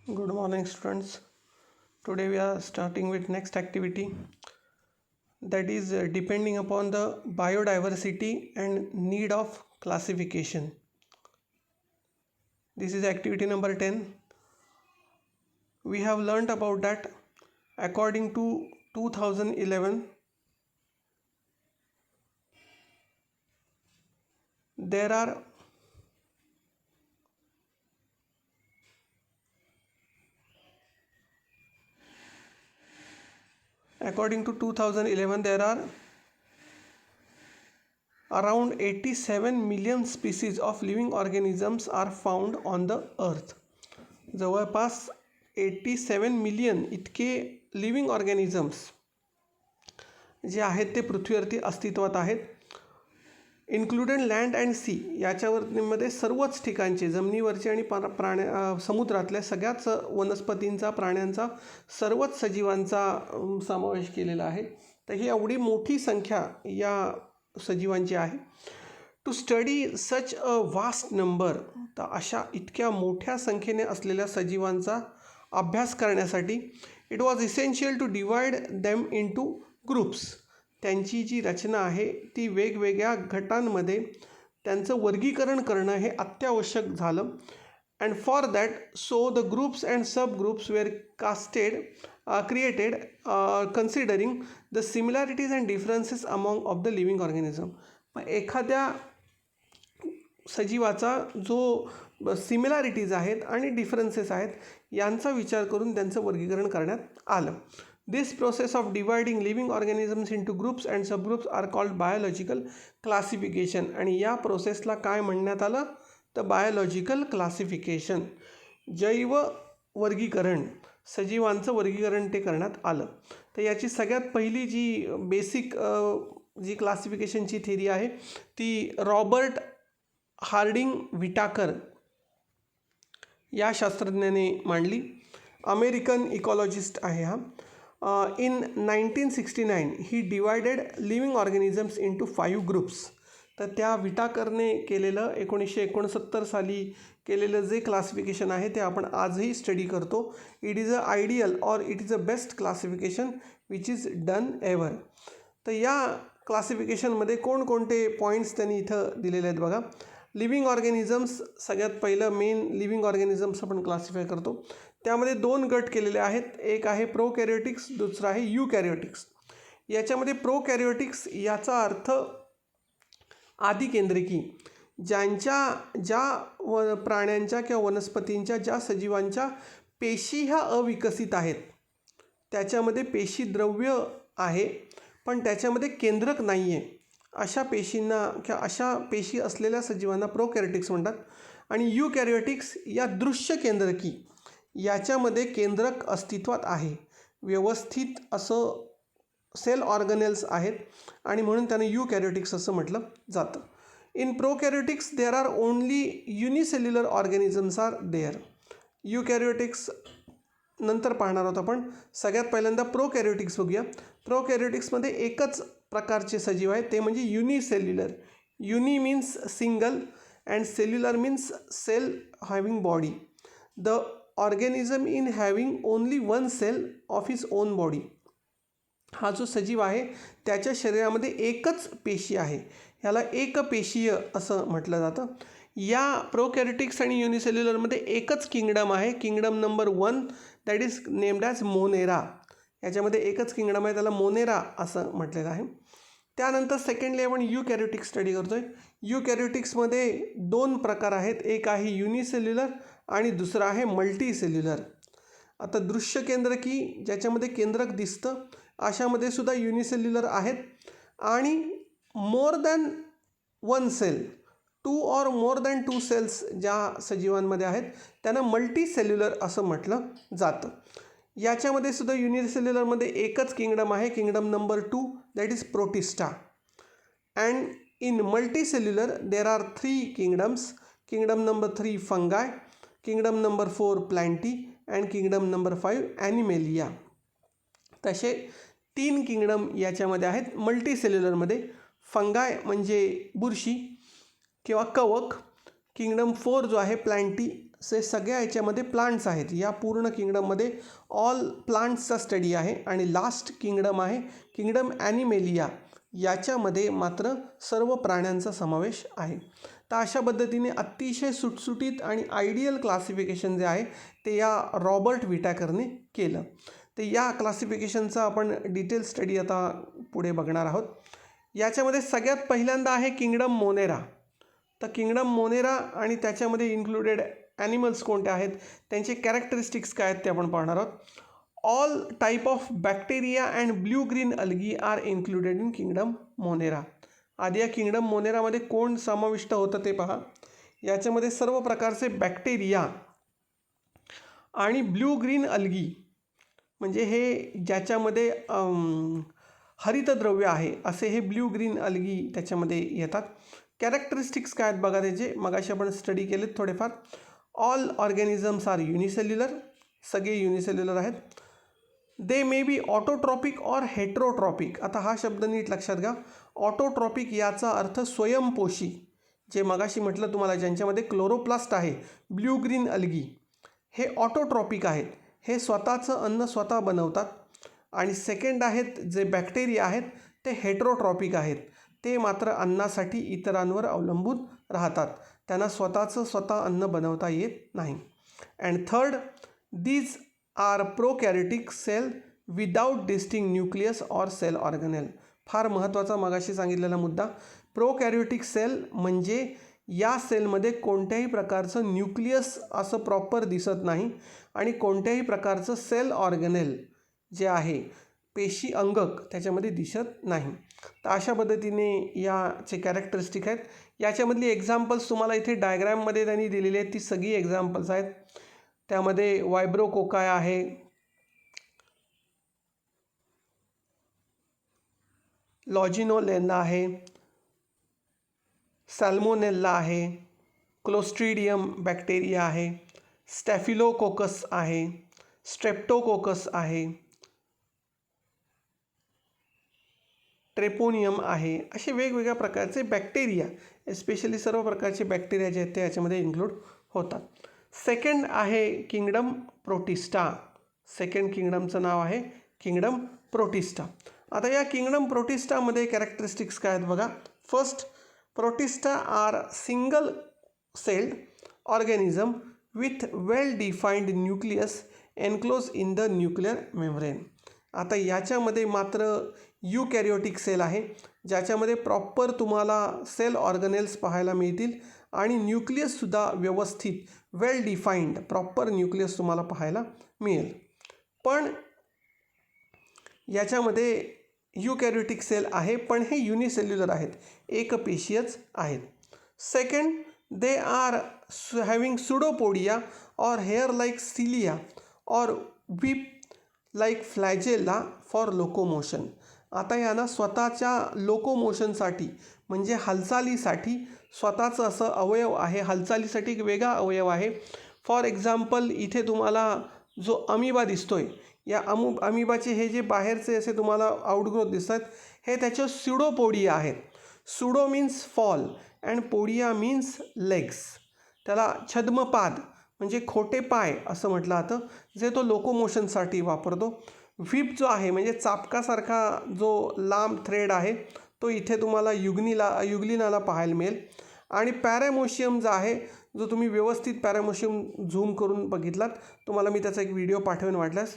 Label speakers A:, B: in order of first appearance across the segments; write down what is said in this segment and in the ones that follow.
A: Good morning, students. Today we are starting with next activity, that is depending upon the biodiversity and need of classification. This is activity number 10. We have learnt about that according to 2011 there are around 87 million species of living organisms are found on the earth. जवळपास 87 million इतके living organisms जे आहेत ते पृथ्वीवरती अस्तित्वात आहेत. Included land and C, याच्यामध्ये सर्वच ठिकाणचे जमिनीवरचे आणि समुद्रातल्या सगळ्याच वनस्पतींचा, प्राण्यांचा, सर्वच सजीवांचा समावेश केलेला आहे. तर ही एवढी मोठी संख्या या सजीवांची आहे. To study such a vast number, तर अशा इतक्या मोठ्या संख्येने असलेल्या सजीवांचा अभ्यास करण्यासाठी it was essential to divide them into groups. त्यांची जी रचना आहे ती वेगवेगळ्या गटांमध्ये त्यांचं वर्गीकरण करणं हे अत्यावश्यक झालं. And for that so the groups and sub groups were created considering the similarities and differences among of the living organism. मग एखाद्या सजीवाचा जो सिमिलॅरिटीज आहेत आणि डिफरन्सेस आहेत यांचा विचार करून त्यांचं वर्गीकरण करण्यात आलं. This process of dividing living organisms into groups and subgroups are called biological classification. आणि या प्रोसेसला काय म्हणण्यात आलं तर बायोलॉजिकल क्लासिफिकेशन, जैव वर्गीकरण, सजीवांचं वर्गीकरण ते करण्यात आलं. तर याची सगळ्यात पहिली जी बेसिक जी क्लासिफिकेशनची थेरी आहे ती रॉबर्ट हार्डिंग विटाकर या शास्त्रज्ञाने मांडली. अमेरिकन इकॉलॉजिस्ट आहे हा. In 1969 he divided living organisms into 5 groups. तर त्या विटाकरने केलेलं 1969 साली केलेलं जे क्लासिफिकेशन आहे ते आपण आजही स्टडी करतो. It is a ideal or it is a best classification which is done ever. तर या क्लासिफिकेशनमध्ये कोणकोणते पॉईंट्स त्यांनी इथं दिलेले आहेत बघा. लिव्हिंग ऑर्गॅनिझम्स, सगळ्यात पहिलं मेन लिव्हिंग ऑर्गॅनिझम्स आपण क्लासिफाय करतो. त्यामध्ये 2 गट केलेले आहेत. एक आहे प्रोकॅरियोटिक्स, दुसरा आहे युकॅरियोटिक्स. याच्यामध्ये प्रोकॅरियोटिक्स याचा अर्थ आदिकेंद्रिकी, ज्या प्राण्यांच्या किंवा वनस्पतींच्या, ज्या सजीवांच्या पेशी ह्या अविकसित आहेत, त्याच्यामध्ये पेशीद्रव्य आहे पण त्याच्यामध्ये केंद्रक नाही आहे, अशा पेशींना किंवा अशा पेशी असलेल्या सजीवांना प्रोकॅरियोटिक्स म्हणतात. आणि युकॅरियोटिक्स या दृश्य केंद्रकी, याच्यामध्ये केंद्रक अस्तित्वात आहे, व्यवस्थित असं सेल ऑर्गनेल्स आहेत आणि म्हणून त्यांना युकॅरियोटिक्स असं म्हटलं जातं. In prokaryotics there are only unicellular organisms are there. Eukaryotics नंतर पाहणार आहोत आपण. सगळ्यात पहिल्यांदा प्रोकॅरियोटिक्स बघूया. प्रोकॅरियोटिक्समध्ये एकच प्रकारचे सजीव आहेत, ते म्हणजे unicellular. Uni means single and cellular means cell having body. The organism in having only one cell of his own body. हा जो सजीव आहे त्याच्या शरीरामध्ये एकच पेशी आहे, ह्याला एकपेशीय असं म्हटलं जातं. या प्रोकॅरियोटिक्स आणि युनिसेल्युलरमध्ये एकच किंगडम आहे, kingdom number 1, that is named as Monera. याच्यामध्ये एकच किंगडम आहे, त्याला मोनेरा असं म्हटलेलं आहे. त्यानंतर सेकंडली आपण युकॅरियोटिक्स स्टडी करतोय. युकॅरियोटिक्समध्ये 2 प्रकार आहेत, एक आहे युनिसेल्युलर आणि दुसरा आहे मल्टीसेल्युलर. आता दृश्य केंद्रकी, ज्याच्यामध्ये केंद्रक दिसतं, अशामध्ये सुद्धा युनिसेल्युलर आहेत. आणि more than 1 cell, 2 or more than 2 cells ज्या सजीवांमध्ये आहेत त्यांना मल्टीसेल्युलर असं म्हटलं जातं. याच्यामध्ये सुद्धा युनिसेल्युलरमध्ये एकच किंगडम आहे, kingdom number 2, that is Protista. And in multicellular there are 3 kingdoms. Kingdom number 3 fungi, kingdom number 4 Plantae and kingdom number 5 Animalia. तसे 3 किंगडम याच्यामध्ये आहेत मल्टीसेल्युलरमध्ये. फंगाय म्हणजे बुरशी किंवा कवक, किंगडम 4 जो आहे प्लॅन्टी से सगळ्या याच्यामध्ये प्लांट्स आहेत. या पूर्ण किंगडममध्ये ऑल प्लांट्सचा स्टडी आहे. आणि लास्ट किंगडम आहे किंगडम ॲनिमेलिया. याच्यामध्ये मात्र सर्व प्राण्यांचा समावेश आहे. तर अशा पद्धतीने अतिशय सुटसुटीत आणि आयडियल क्लासिफिकेशन जे आहे ते या रॉबर्ट विटॅकरने केलं. तर या क्लासिफिकेशनचा आपण डिटेल स्टडी आता पुढे बघणार आहोत. याच्यामध्ये सगळ्यात पहिल्यांदा आहे किंगडम मोनेरा. तर किंगडम मोनेरा आणि त्याच्यामध्ये इन्क्लुडेड ॲनिमल्स कोणते आहेत, त्यांचे कॅरेक्टरिस्टिक्स काय आहेत ते आपण पाहणार आहोत. All type of bacteria and blue green algae are included in kingdom Monera. आधी या किंगडम मोनेरामध्ये कोण समाविष्ट होतं ते पहा. याच्यामध्ये सर्व प्रकारचे बॅक्टेरिया आणि ब्ल्यू ग्रीन अल्गी, म्हणजे हे ज्याच्यामध्ये हरितद्रव्य आहे असे हे ब्ल्यू ग्रीन अल्गी त्याच्यामध्ये येतात. कॅरेक्टरिस्टिक्स काय आहेत बघा त्याचे, मगाशी आपण स्टडी केलेत थोडेफार. ऑल ऑर्गॅनिझम्स आर युनिसेल्युलर, सगळे युनिसेल्युलर आहेत. They may be autotrophic or heterotrophic. आता हा शब्द नीट लक्षात घ्या. ऑटोट्रॉपिक याचा अर्थ स्वयंपोषी, जे मगाशी म्हटलं तुम्हाला ज्यांच्यामध्ये क्लोरोप्लास्ट आहे ब्ल्यू ग्रीन अल्गी, हे ऑटोट्रॉपिक आहेत, हे स्वतःचं अन्न स्वतः बनवतात. आणि सेकंड आहेत जे बॅक्टेरिया आहेत ते हेट्रोट्रॉपिक आहेत, ते मात्र अन्नासाठी इतरांवर अवलंबून राहतात, त्यांना स्वतः अन्न बनवता येत नाही. And third, these are prokaryotic cell without distinct nucleus or cell organelle. फार महत्त्वाचा मगाशी सांगितलेला मुद्दा. प्रोकॅरियोटिक सेल म्हणजे या सेलमध्ये कोणत्याही प्रकारचं न्यूक्लियस असं प्रॉपर दिसत नाही आणि कोणत्याही प्रकारचं सेल ऑर्गनेल जे आहे पेशी अंगक त्याच्यामध्ये दिसत नाही. तर अशा पद्धतीने याचे कॅरेक्टरिस्टिक आहेत. याच्यामधली एक्झाम्पल्स तुम्हाला इथे डायग्रॅममध्ये त्यांनी दिलेली आहेत, ती सगळी एक्झाम्पल्स आहेत. त्यामध्ये वायब्रोकोकाय आहे, लॉजिनोलेला आहे, सॅल्मोनेल्ला आहे, क्लोस्ट्रीडियम बॅक्टेरिया आहे, स्टॅफिलोकोकस आहे, स्ट्रेप्टोकोकस आहे, ट्रेपोनियम आहे. असे वेगवेगळ्या प्रकारचे बॅक्टेरिया, एस्पेशली सर्व प्रकारचे बॅक्टेरिया जे आहेत ते याच्यामध्ये इन्क्लूड होतात. सेकंड आहे किंगडम प्रोटिस्टा. सेकंड किंगडमचं नाव आहे किंगडम प्रोटिस्टा. आता या किंगडम प्रोटिस्टामध्ये कॅरेक्टरिस्टिक्स काय आहेत बघा. First, Protista are single celled organism with well defined nucleus enclose in the nuclear membrane. आता याच्यामध्ये मात्र युकॅरियोटिक सेल आहे, ज्याच्यामध्ये प्रॉपर तुम्हाला सेल ऑर्गनेल्स पाहायला मिळतील आणि न्यूक्लियससुद्धा व्यवस्थित वेल डिफाईन्ड प्रॉपर न्यूक्लियस तुम्हाला पाहायला मिळेल. पण याच्यामध्ये युकॅरियोटिक सेल आहे, पण हे युनिसेल्युलर आहेत, एकपेशीयच आहेत. Second, they are having pseudopodia और हेअर लाईक सिलिया और व्हीप लाईक फ्लॅजेला फॉर लोकोमोशन. आता यांना स्वतःच्या लोकोमोशनसाठी म्हणजे हालचालीसाठी स्वतःचं असं अवयव आहे, हालचालीसाठी एक वेगळा अवयव आहे. फॉर एक्झाम्पल इथे तुम्हाला जो अमिबा दिसतोय, या अमिबाचे हे जे बाहेरचे असे तुम्हाला आउटग्रोथ दिसतात हे त्याचे सुडोपोडिया आहेत. Pseudo means false and podia means legs. त्याला छद्मपाद म्हणजे खोटे पाय असं म्हटलं जातं, जे तो लोकोमोशनसाठी वापरतो. व्हीप जो आहे म्हणजे चापकासारखा जो लांब थ्रेड आहे तो इथे तुम्हाला युग्लिनाला पाहायला मिळेल. आणि पॅरामोशियम जो आहे, जो तुम्ही व्यवस्थित पॅरामोशियम झूम करून बघितलात, तुम्हाला मी त्याचा एक व्हिडिओ पाठवेन वाटल्यास,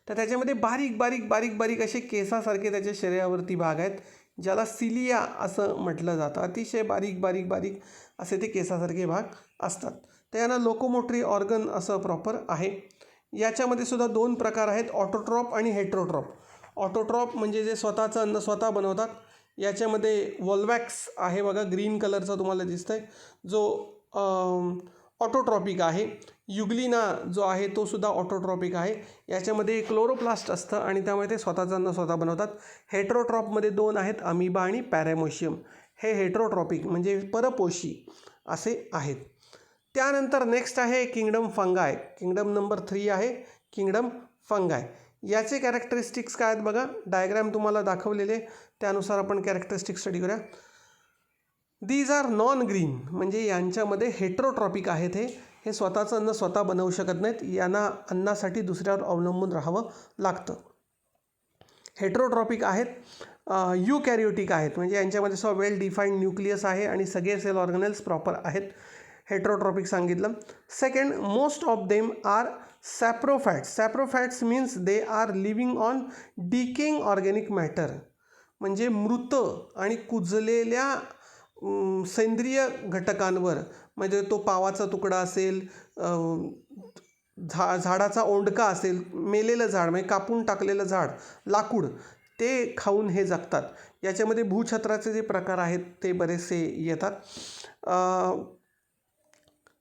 A: तर त्याच्यामध्ये बारीक बारीक बारीक बारीक असे केसासारखे त्याच्या शरीरावरती भाग आहेत, ज्याला सिलिया असं म्हटलं जातं. अतिशय बारीक बारीक बारीक असे ते केसासारखे भाग असतात. तर यांना लोकोमोटरी ऑर्गन असं प्रॉपर आहे. याच्यामध्ये सुद्धा दोन प्रकार आहेत, ऑटोट्रॉप आणि हेट्रोट्रॉप. ऑटोट्रॉप म्हणजे जे स्वतःचं अन्न स्वतः बनवतात. याच्यामध्ये वॉल्वॅक्स आहे बघा, ग्रीन कलरचा तुम्हाला दिसतं आहे, जो ऑटोट्रॉपिक आहे. युग्लिना जो आहे तो सुद्धा ऑटोट्रॉपिक आहे. याच्यामध्ये क्लोरोप्लास्ट असतं आणि त्यामुळे ते स्वतःचं अन्न स्वतः बनवतात. हेट्रोट्रॉपमध्ये दोन आहेत, अमिबा आणि पॅरामोशियम. हे हेट्रोट्रॉपिक म्हणजे परपोषी असे आहेत. त्यानंतर नेक्स्ट आहे किंगडम फंगाय. किंगडम नंबर 3 आहे किंगडम फंगाय. याचे कॅरेक्टरिस्टिक्स काय आहेत बघा, डायग्रॅम तुम्हाला दाखवलेले, त्यानुसार आपण कॅरेक्टरिस्टिक्स स्टडी करूया. दीज आर नॉन ग्रीन म्हणजे यांच्यामध्ये हेट्रोट्रॉपिक आहेत. हे हे स्वतःचं अन्न स्वतः बनवू शकत नाहीत, यांना अन्नासाठी दुसऱ्यावर अवलंबून राहावं लागतं. हेट्रोट्रॉपिक आहेत, युकॅरियोटिक आहेत, म्हणजे यांच्यामध्ये वेल डिफाईंड न्यूक्लियस आहे आणि सगळे सेल ऑर्गनेल्स प्रॉपर आहेत. हेट्रोट्रॉपिक सांगितलं. Second, most of them are saprophytes. Saprophytes means they are living on decaying organic matter, म्हणजे मृत आणि कुजलेल्या सेंद्रिय घटकांवर, म्हणजे तो पावाचा तुकडा असेल, झाडाचा ओंडका असेल, मेलेलं झाड म्हणजे कापून टाकलेलं झाड, लाकूड, ते खाऊन हे जगतात. याच्यामध्ये भूछत्राचे जे प्रकार आहेत ते बरेचसे येतात.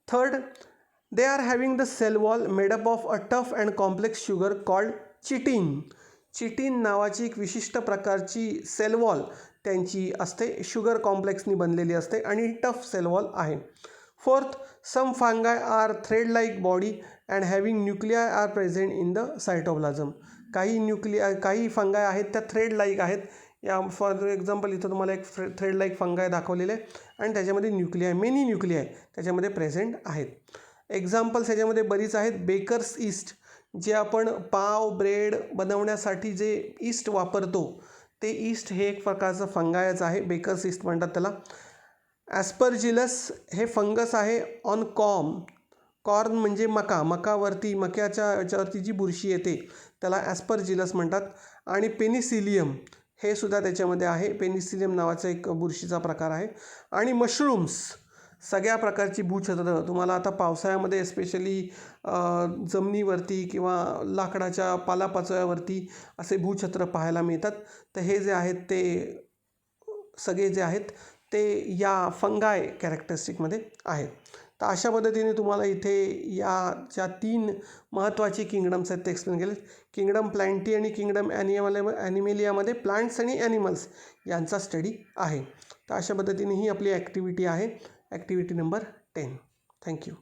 A: Third, they are having the cell wall made up of a tough and complex sugar called chitin. Chitin नावाची एक विशिष्ट प्रकारची सेल वॉल त्यांची असते, शुगर कॉम्प्लेक्सनी बनलेली असते आणि टफ सेल वॉल आहे. Fourth, some fungi are thread like body and having nuclei are present in the cytoplasm. काही फंगाय आहेत त्या थ्रेड लाईक आहेत. या फॉर एक्झाम्पल इथं तुम्हाला एक थ्रेड लाईक फंगाय दाखवलेले आहे आणि त्याच्यामध्ये मेनी न्यूक्लियाय त्याच्यामध्ये प्रेझेंट आहेत. एक्झाम्पल्स ह्याच्यामध्ये बरीच आहेत. बेकर्स ईस्ट, जे आपण पाव ब्रेड बनवण्यासाठी जे ईस्ट वापरतो ते ईस्ट हे एक प्रकारचं फंगायच आहे, बेकर्स ईस्ट म्हणतात त्याला. ॲस्परजिलस हे फंगस आहे ऑन कॉर्न म्हणजे मकावरती, मक्याच्या याच्यावरती जी बुरशी येते त्याला ॲस्परजिलस म्हणतात. आणि पेनिसिलियम हे सुद्धा त्याच्यामध्ये आहे, पेनिसिलियम नावाचा एक बुरशीचा प्रकार आहे. आणि मशरूम्स, सगळ्या प्रकारची भूछत्र तुम्हाला आता पावसाळ्यामध्ये एस्पेशली जमिनीवरती किंवा लाकडाच्या पालापाचोळ्यावरती असे भूछत्र पाहायला मिळतात. तर हे जे आहेत ते सगळे जे आहेत ते या फंगाय कॅरेक्टरिस्टिकमध्ये आहेत. तर अशा पद्धतीने तुम्हाला इथे या ज्या 3 महत्त्वाची किंगडम्स आहेत ते एक्सप्लेन केले. किंगडम प्लॅन्टी आणि किंगडम ॲनिमेलियामध्ये प्लांट्स आणि ॲनिमल्स यांचा स्टडी आहे. तर अशा पद्धतीने ही आपली ॲक्टिव्हिटी आहे, ॲक्टिव्हिटी नंबर 10. थँक्यू.